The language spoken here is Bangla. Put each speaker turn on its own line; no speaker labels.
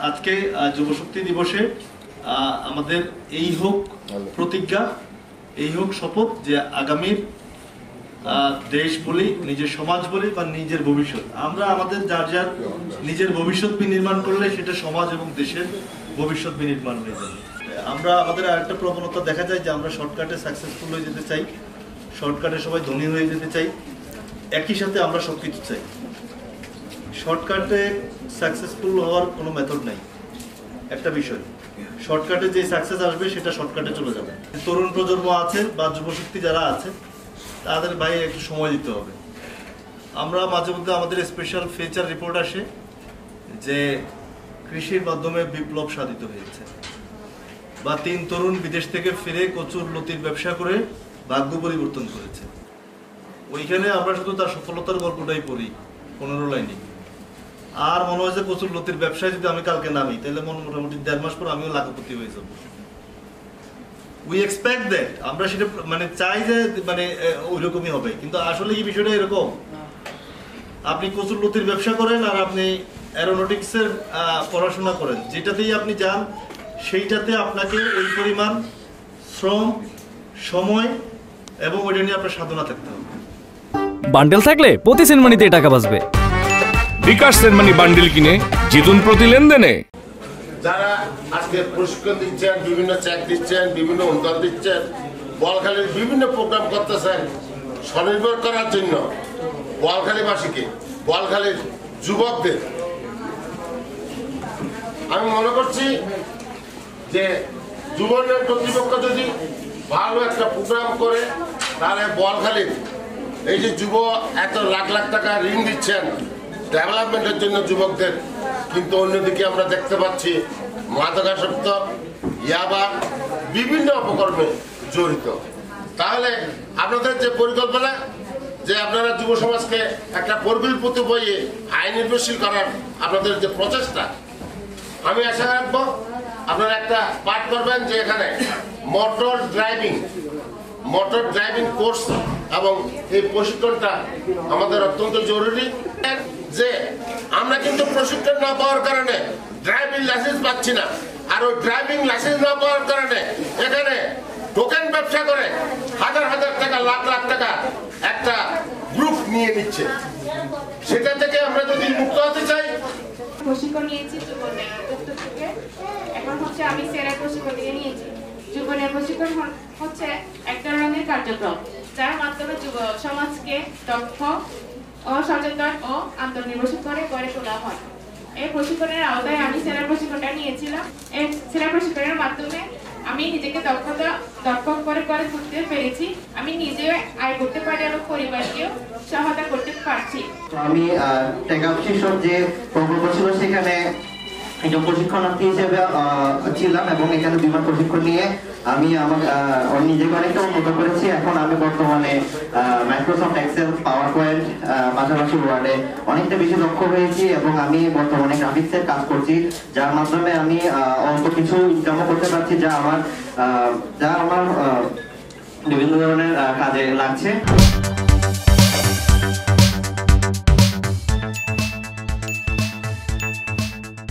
আজকে যুবশক্তি দিবসে আমাদের এই হোক প্রতিজ্ঞা, এই হোক শপথ যে আগামীর দেশ বলি, নিজের সমাজ বলি বা নিজের ভবিষ্যৎ, আমরা আমাদের যার যার নিজের ভবিষ্যৎ বিনির্মাণ করলে সেটা সমাজ এবং দেশের ভবিষ্যৎ বিনির্মাণ হয়ে যাবে। আমরা আমাদের আরেকটা প্রবণতা দেখা যায় যে আমরা শর্টকাটে সাকসেসফুল হয়ে যেতে চাই, শর্টকাটে সবাই ধনী হয়ে যেতে চাই, একই সাথে আমরা সবকিছু চাই। শর্টকাটে সাকসেসফুল হওয়ার কোনো মেথড নাই। একটা বিষয়, শর্টকাটে যে সাকসেস আসবে সেটা শর্টকাটে চলে যাবে। তরুণ প্রজন্ম আছে বা যুবশক্তি যারা আছে তাদের ভাই একটু সময় দিতে হবে। আমরা মাঝে মধ্যে আমাদের স্পেশাল ফিচার রিপোর্ট আসে যে কৃষির মাধ্যমে বিপ্লব সাধিত হয়েছে, বা 3 তরুণ বিদেশ থেকে ফিরে কচুর লতির ব্যবসা করে ভাগ্য পরিবর্তন করেছে। ওইখানে আমরা শুধু তার সফলতার গল্পটাই পড়ি 15 লাইনে। আর মনে হয় যে কচুর লতির ব্যবসায় যদি আমি কালকে নামি তাহলে মোটামুটি 1.5 মাস পর আমিও লাখপতি হয়ে যাবো। উই এক্সপেক্ট দ্যাট, আমরা সেটা মানে চাই যে মানে ওইরকমই হবে, কিন্তু আসলে এই বিষয়টা এরকম। আপনি কচুর লতির ব্যবসা করেন আর আপনি অ্যারোনটিক্সের পড়াশোনা করেন, যেটাতেই আপনি যান সেইটাতে আপনাকে ওই পরিমাণ শ্রম, সময় এবং ওইটা নিয়ে আপনার সাধনা থাকতে হবে।
বান্ডেল থাকলে প্রতি সেনমানিতে টাকা বাঁচবে।
বিকাশ সেনমানি বান্ডেল কিনে জিতুন প্রতি লেনদেনে।
যারা আজকে প্রশিক্ষণ দিচ্ছেন, বিভিন্ন চেক দিচ্ছেন, বিভিন্ন অনুদান দিচ্ছেন, বোয়ালখালীর বিভিন্ন প্রোগ্রাম করতেছেন স্বনির্ভর করার জন্য বোয়ালখালীবাসীকে, বোয়ালখালীর যুবকদের, আমি মনে করছি যে যুব উন্নয়ন কর্তৃপক্ষ যদি ভালো একটা প্রোগ্রাম করে তাহলে বোয়ালখালীর এই যে যুব এত লাখ লাখ টাকা ঋণ দিচ্ছেন ডেভেলপমেন্টের জন্য যুবকদের, কিন্তু অন্যদিকে আমরা দেখতে পাচ্ছি মাদকাসক্ত, ইয়াবা, বিভিন্ন অপকর্মে জড়িত। তাহলে আপনাদের যে পরিকল্পনা যে আপনারা যুব সমাজকে একটা পরিকল্পিত বইয়ে আইন নির্ভরশীল করার আপনাদের যে প্রচেষ্টা, আমি আশা রাখবো আপনারা একটা পাঠ করবেন যে এখানে মোটর ড্রাইভিং কোর্স এবং এই প্রশিক্ষণটা আমাদের অত্যন্ত জরুরি। যে আমরা কিন্তু প্রশিক্ষণ না পাওয়ার কারণে ড্রাইভিং লাইসেন্স পাচ্ছি না, আর ওই ড্রাইভিং লাইসেন্স না পাওয়ার কারণে এখানে টোকেন ব্যবসা করে হাজার হাজার টাকা, লাখ লাখ টাকা একটা গ্রুপ নিয়ে নিচ্ছে। সেটা থেকে আমরা যদি মুক্ত হতে চাই,
প্রশিক্ষণ নিয়েছি যুবনের উদ্যোগ থেকে। এখন হচ্ছে আমি সেরা প্রশিক্ষণ থেকে নিয়েছি। যুবনের প্রশিক্ষণ হচ্ছে এক ধরনের কার্যক্রম যার মাধ্যমে যুব সমাজকে দক্ষ ও সচেতন ও আত্মনির্ভরশীল করে গড়ে তোলা হয়। এই প্রশিক্ষণের আওতায় আমি সেরা প্রশিক্ষণটা নিয়েছিলাম। এই সেরা প্রশিক্ষণের মাধ্যমে আমি নিজেকে দক্ষ করে তুলতে পেরেছি। আমি নিজেও আয় করতে পারি এবং পরিবারকেও সহায়তা করতে পারছি।
আমি টেকআপ শীর্ষক যে প্রকল্প ছিল সেখানে একজন প্রশিক্ষণার্থী হিসেবে ছিলাম এবং এখানে বিমান প্রশিক্ষণ নিয়ে আমি আমার নিজেকে অনেকটা উন্নত করেছি। এখন আমি বর্তমানে মাইক্রোসফট এক্সেল, পাওয়ার পয়েন্ট, পাশাপাশি ওয়ার্ডে অনেকটা বেশি দক্ষ হয়েছি এবং আমি বর্তমানে গ্রাফিক্সের কাজ করছি, যার মাধ্যমে আমি অল্প কিছু ইনকামও করতে পারছি, যা আমার বিভিন্ন ধরনের কাজে লাগছে।